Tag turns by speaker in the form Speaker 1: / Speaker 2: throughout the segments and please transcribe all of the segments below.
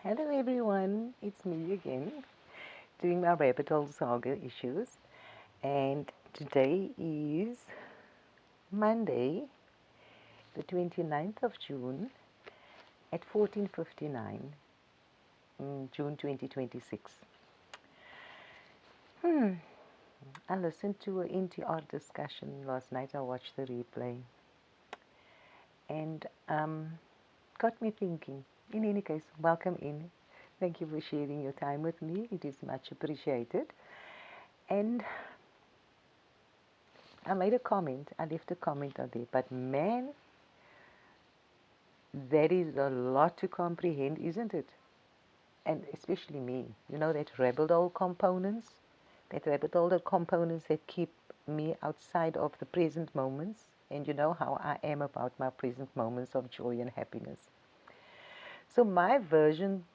Speaker 1: Hello everyone, it's me again, doing my rabbit hole saga issues. And today is Monday, the 29th of June at 14:59, June 2026. I listened to an NTR discussion last night. I watched the replay and got me thinking. In any case, welcome in. Thank you for sharing your time with me. It is much appreciated. And I made a comment, I left a comment on there, but man, that is a lot to comprehend, isn't it? And especially me, that rabbit hole components that keep me outside of the present moments, and you know how I am about my present moments of joy and happiness. So my version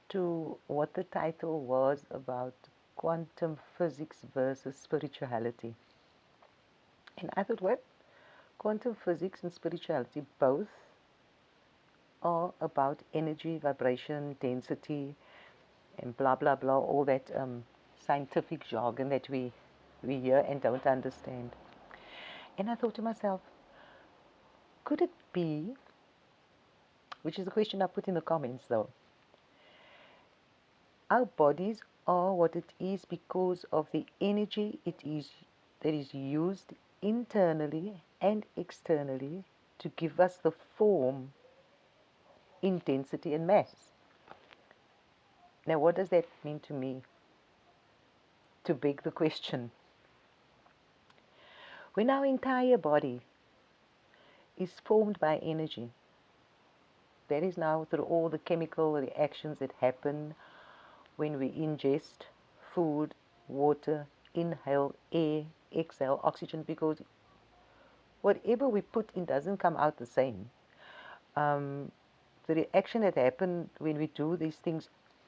Speaker 1: to what the title was about quantum physics versus spirituality. And I thought, what? Quantum physics and spirituality both are about energy, vibration, density, and blah, blah, blah, all that scientific jargon that we hear and don't understand. And I thought to myself, could it be, which is the question I put in the comments though, our bodies are what it is because of the energy that is used internally and externally to give us the form, intensity, and mass. Now, what does that mean to me? To beg the question, when our entire body is formed by energy, that is now through all the chemical reactions that happen when we ingest food, water, inhale air, exhale oxygen, because whatever we put in doesn't come out the same. The reaction that happens when we do these things,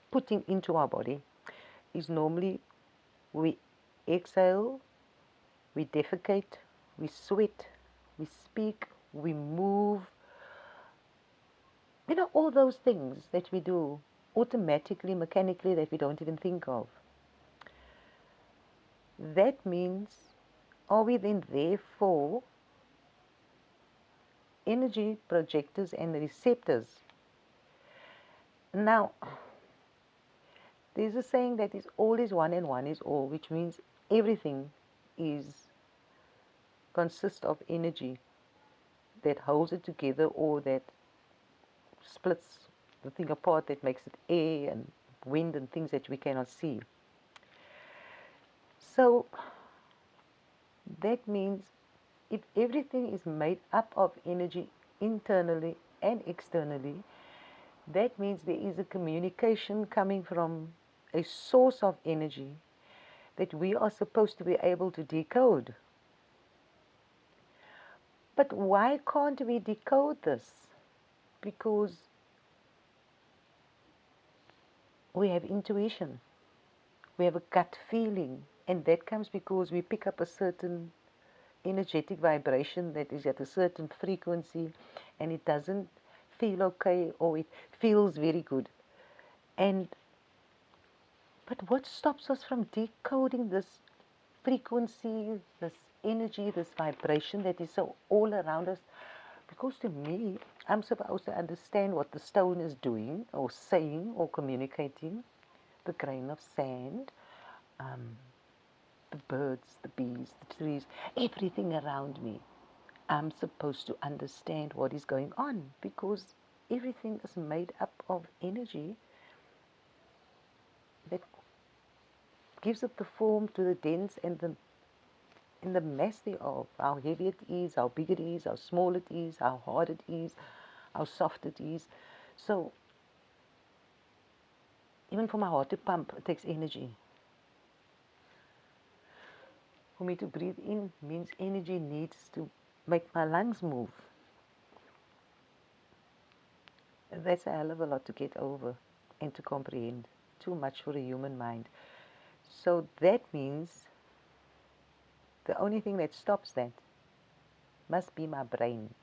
Speaker 1: putting into our body, is normally we exhale, we defecate, we sweat, we speak, we move. All those things that we do automatically, mechanically, that we don't even think of. That means, are we then therefore energy projectors and receptors? Now, there's a saying that is all is one and one is all, which means everything consists of energy that holds it together or that splits the thing apart, that makes it air and wind and things that we cannot see. So that means if everything is made up of energy internally and externally, that means there is a communication coming from a source of energy that we are supposed to be able to decode. But why can't we decode this? Because we have intuition, we have a gut feeling, and that comes because we pick up a certain energetic vibration that is at a certain frequency, and it doesn't feel okay or it feels very good. But what stops us from decoding this frequency, this energy, this vibration that is so all around us? Because to me, I'm supposed to understand what the stone is doing or saying or communicating, the grain of sand, the birds, the bees, the trees, everything around me. I'm supposed to understand what is going on because everything is made up of energy that gives it the form to the dense and the mass thereof, how heavy it is, how big it is, how small it is, how hard it is, how soft it is. So even for my heart to pump, it takes energy. For me to breathe in means energy needs to make my lungs move. That's a hell of a lot to get over and to comprehend. Too much for a human mind. So that means the only thing that stops that must be my brain.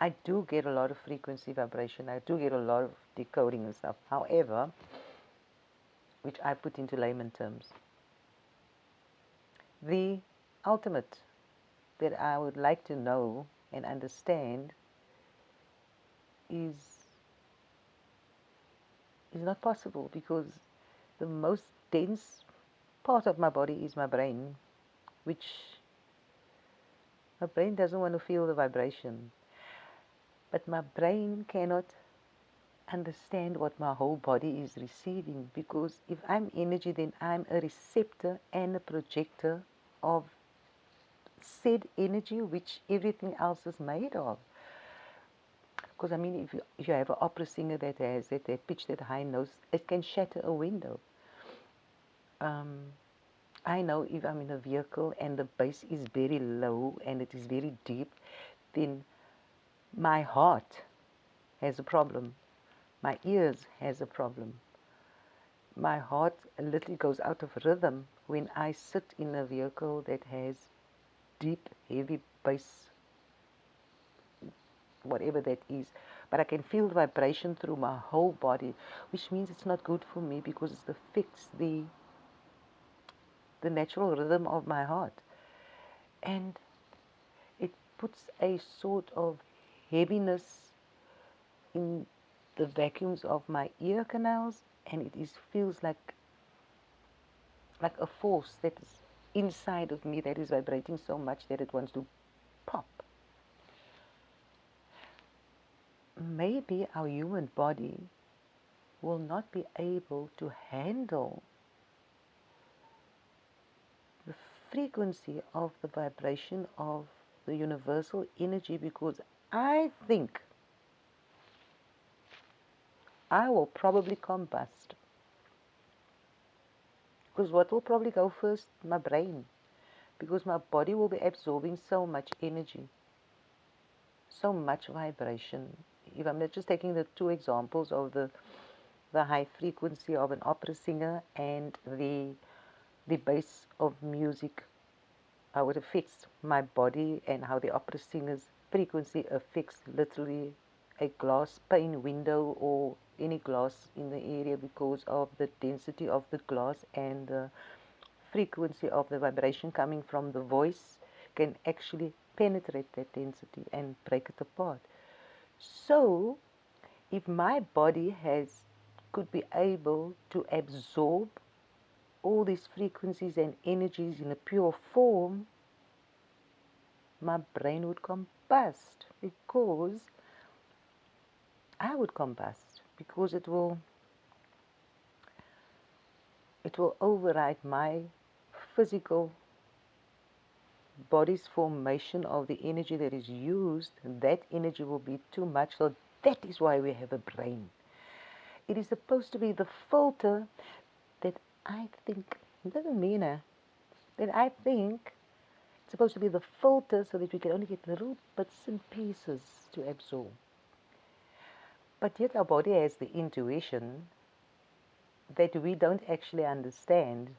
Speaker 1: I do get a lot of frequency vibration. I do get a lot of decoding and stuff. However, which I put into layman terms, the ultimate that I would like to know and understand is not possible, because the most dense part of my body is my brain, which my brain doesn't want to feel the vibration. But my brain cannot understand what my whole body is receiving, because if I'm energy, then I'm a receptor and a projector of said energy, which everything else is made of. Because I mean, if you have an opera singer that has that pitch, that high notes, it can shatter a window. I know if I'm in a vehicle and the bass is very low and it is very deep, then my heart has a problem. My ears has a problem. My heart literally goes out of rhythm when I sit in a vehicle that has deep, heavy bass, whatever that is. But I can feel the vibration through my whole body, which means it's not good for me, because it affects the natural rhythm of my heart. And it puts a sort of heaviness in the vacuums of my ear canals, and feels like a force that is inside of me that is vibrating so much that it wants to pop. Maybe our human body will not be able to handle the frequency of the vibration of the universal energy, because I think I will probably combust. Because what will probably go first? My brain. Because my body will be absorbing so much energy, so much vibration. If I'm just taking the two examples of the high frequency of an opera singer and the bass of music, how it affects my body, and how the opera singer's frequency affects literally a glass pane window or any glass in the area, because of the density of the glass and the frequency of the vibration coming from the voice can actually penetrate that density and break it apart. So if my body could be able to absorb all these frequencies and energies in a pure form, my brain would combust, because I would combust, because it will override my physical body's formation of the energy that is used. That energy will be too much. So that is why we have a brain. It is supposed to be the filter that I think, it doesn't mean that I think it's supposed to be the filter so that we can only get little bits and pieces to absorb. But yet our body has the intuition that we don't actually understand.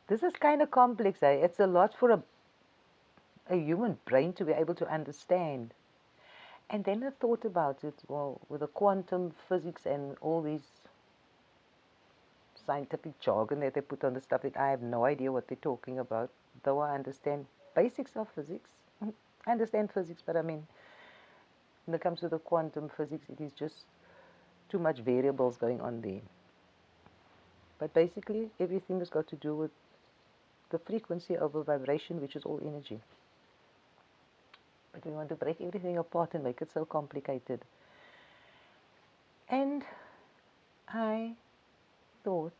Speaker 1: This is kind of complex. It's a lot for a human brain to be able to understand. And then I thought about it, well, with the quantum physics and all these scientific jargon that they put on the stuff, that I have no idea what they're talking about, though I understand basics of physics. I understand physics, but I mean, when it comes to the quantum physics, it is just too much variables going on there. But basically, everything has got to do with the frequency of a vibration, which is all energy. But we want to break everything apart and make it so complicated. And I thought,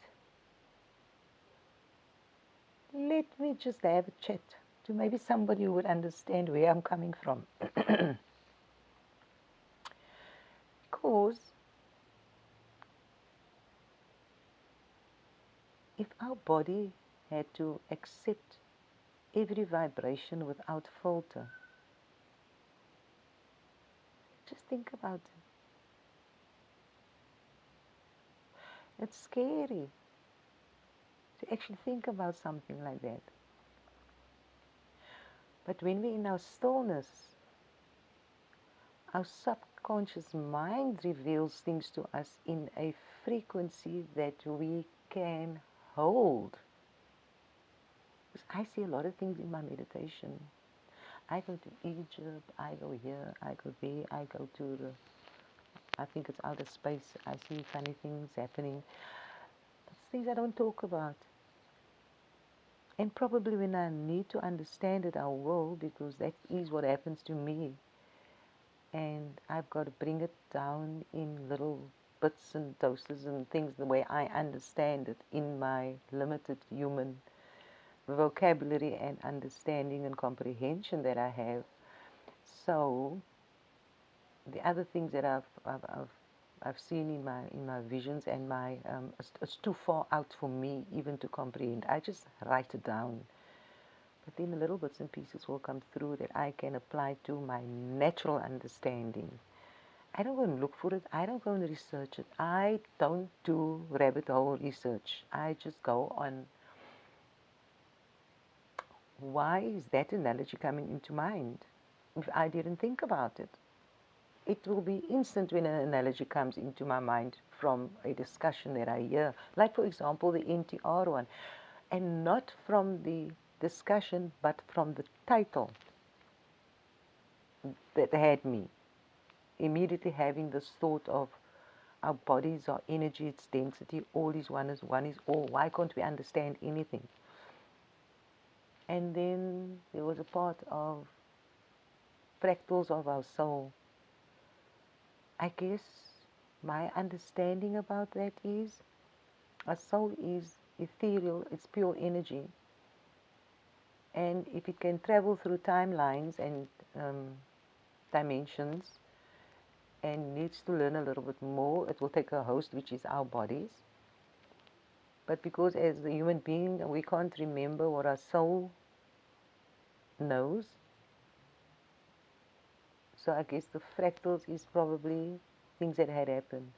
Speaker 1: let me just have a chat to maybe somebody who would understand where I'm coming from. Because if our body had to accept every vibration without filter, just think about it. It's scary to actually think about something like that. But when we're in our stillness, Our subconscious mind reveals things to us in a frequency that we can hold. I see a lot of things in my meditation. I go to Egypt, I go here, I go there, I go to I think it's outer space. I see funny things happening. It's things I don't talk about. And probably when I need to understand it, I will, because that is what happens to me. And I've got to bring it down in little bits and doses and things the way I understand it in my limited human vocabulary and understanding and comprehension that I have. So the other things that I've seen in my visions and my it's too far out for me even to comprehend. I just write it down, but then the little bits and pieces will come through that I can apply to my natural understanding. I don't go and look for it. I don't go and research it. I don't do rabbit hole research. I just go on, why is that analogy coming into mind if I didn't think about it? It will be instant when an analogy comes into my mind from a discussion that I hear. Like, for example, the NTR one. And not from the discussion, but from the title that had me immediately having this thought of our bodies are energy, its density, all is one is all. Why can't we understand anything? And then there was a part of fractals of our soul. I guess my understanding about that is our soul is ethereal, it's pure energy. And if it can travel through timelines and dimensions and needs to learn a little bit more, it will take a host, which is our bodies. But because as a human being, we can't remember what our soul knows. So I guess the fractals is probably things that had happened.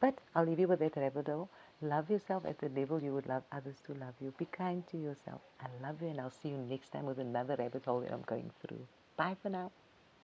Speaker 1: But I'll leave you with that rabbit hole. Love yourself at the level you would love others to love you. Be kind to yourself. I love you, and I'll see you next time with another rabbit hole that I'm going through. Bye for now.